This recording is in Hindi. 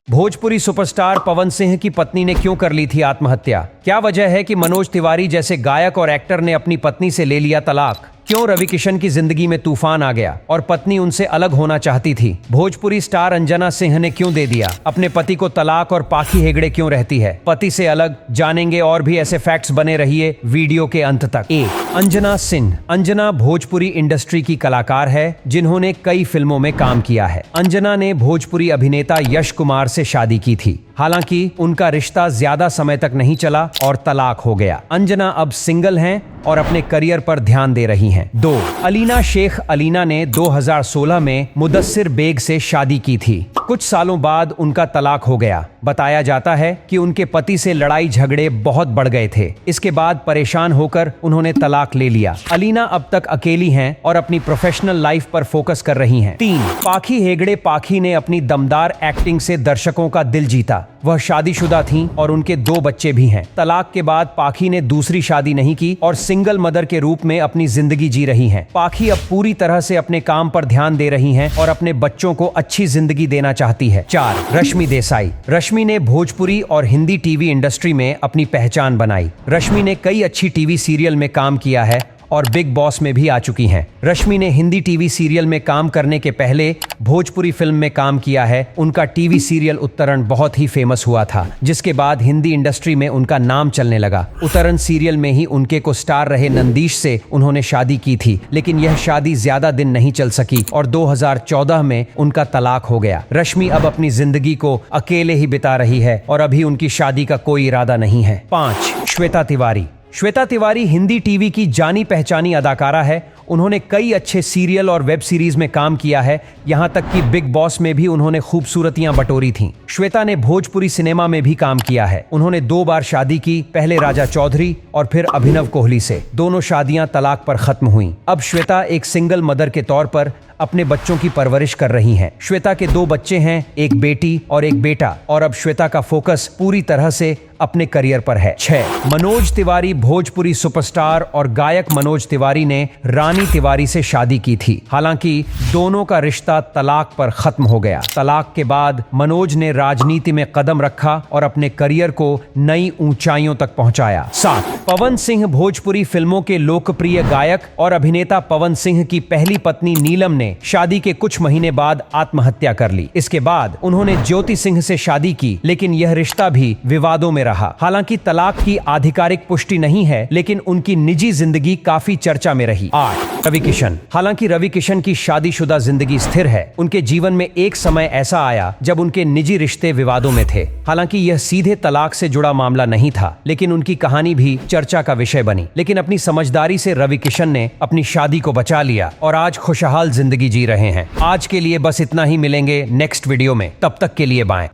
भोजपुरी सुपरस्टार पवन सिंह की पत्नी ने क्यों कर ली थी आत्महत्या? क्या वजह है कि मनोज तिवारी जैसे गायक और एक्टर ने अपनी पत्नी से ले लिया तलाक? क्यों रवि किशन की जिंदगी में तूफान आ गया और पत्नी उनसे अलग होना चाहती थी? भोजपुरी स्टार अंजना सिंह ने क्यों दे दिया अपने पति को तलाक और पाखी हेगड़े क्यों रहती है पति से अलग? जानेंगे और भी ऐसे फैक्ट्स, बने रहिए वीडियो के अंत तक। अंजना सिंह। अंजना भोजपुरी इंडस्ट्री की कलाकार है जिन्होंने कई फिल्मों में काम किया है। अंजना ने भोजपुरी अभिनेता यश कुमार से शादी की थी, हालांकि उनका रिश्ता ज्यादा समय तक नहीं चला और तलाक हो गया। अंजना अब सिंगल हैं और अपने करियर पर ध्यान दे रही हैं। 2. अलीना शेख। अलीना ने 2016 में मुदस्सिर बेग से शादी की थी। कुछ सालों बाद उनका तलाक हो गया। बताया जाता है कि उनके पति से लड़ाई झगड़े बहुत बढ़ गए थे। इसके बाद परेशान होकर उन्होंने तलाक ले लिया। अलीना अब तक अकेली हैं और अपनी प्रोफेशनल लाइफ पर फोकस कर रही हैं। 3. पाखी हेगड़े। पाखी ने अपनी दमदार एक्टिंग से दर्शकों का दिल जीता। वह शादीशुदा थीं और उनके 2 बच्चे भी हैं। तलाक के बाद पाखी ने दूसरी शादी नहीं की और सिंगल मदर के रूप में अपनी जिंदगी जी रही हैं। पाखी अब पूरी तरह से अपने काम पर ध्यान दे रही हैं और अपने बच्चों को अच्छी जिंदगी देना चाहती है। 4. रश्मि देसाई। रश्मि ने भोजपुरी और हिंदी टीवी इंडस्ट्री में अपनी पहचान बनाई। रश्मि ने कई अच्छी टीवी सीरियल में काम किया है और बिग बॉस में भी आ चुकी हैं। रश्मि ने हिंदी टीवी सीरियल में काम करने के पहले भोजपुरी फिल्म में काम किया है। उनका टीवी सीरियल उत्तरण बहुत ही फेमस हुआ था, जिसके बाद हिंदी इंडस्ट्री में उनका नाम चलने लगा। उत्तरण सीरियल में ही उनके को स्टार रहे नंदीश से उन्होंने शादी की थी, लेकिन यह शादी ज्यादा दिन नहीं चल सकी और 2014 में उनका तलाक हो गया। रश्मि अब अपनी जिंदगी को अकेले ही बिता रही है और अभी उनकी शादी का कोई इरादा नहीं है। 5. श्वेता तिवारी। श्वेता तिवारी हिंदी टीवी की जानी पहचानी अदाकारा है। उन्होंने कई अच्छे सीरियल और वेब सीरीज में काम किया है, यहाँ तक कि बिग बॉस में भी उन्होंने खूबसूरतियां बटोरी थीं। श्वेता ने भोजपुरी सिनेमा में भी काम किया है। उन्होंने 2 बार शादी की, पहले राजा चौधरी और फिर अभिनव कोहली से। दोनों शादियां तलाक पर खत्म हुईं। अब श्वेता एक सिंगल मदर के तौर पर अपने बच्चों की परवरिश कर रही हैं। श्वेता के 2 बच्चे हैं, एक बेटी और एक बेटा, और अब श्वेता का फोकस पूरी तरह से अपने करियर पर है। 6. मनोज तिवारी। भोजपुरी सुपरस्टार और गायक मनोज तिवारी ने रानी तिवारी से शादी की थी, हालांकि दोनों का रिश्ता तलाक पर खत्म हो गया। तलाक के बाद मनोज ने राजनीति में कदम रखा और अपने करियर को नई ऊंचाइयों तक पहुंचाया। 7. पवन सिंह। भोजपुरी फिल्मों के लोकप्रिय गायक और अभिनेता पवन सिंह की पहली पत्नी नीलम ने शादी के कुछ महीने बाद आत्महत्या कर ली। इसके बाद उन्होंने ज्योति सिंह से शादी की, लेकिन यह रिश्ता भी विवादों में रहा। हालांकि तलाक की आधिकारिक पुष्टि नहीं है, लेकिन उनकी निजी जिंदगी काफी चर्चा में रही। 8. रवि किशन। हालांकि रवि किशन की शादीशुदा जिंदगी स्थिर है, उनके जीवन में एक समय ऐसा आया जब उनके निजी रिश्ते विवादों में थे। हालांकि यह सीधे तलाक से जुड़ा मामला नहीं था, लेकिन उनकी कहानी भी चर्चा का विषय बनी। लेकिन अपनी समझदारी से रवि किशन ने अपनी शादी को बचा लिया और आज खुशहाल जिंदगी जी रहे हैं। आज के लिए बस इतना ही। मिलेंगे नेक्स्ट वीडियो में, तब तक के लिए बाय।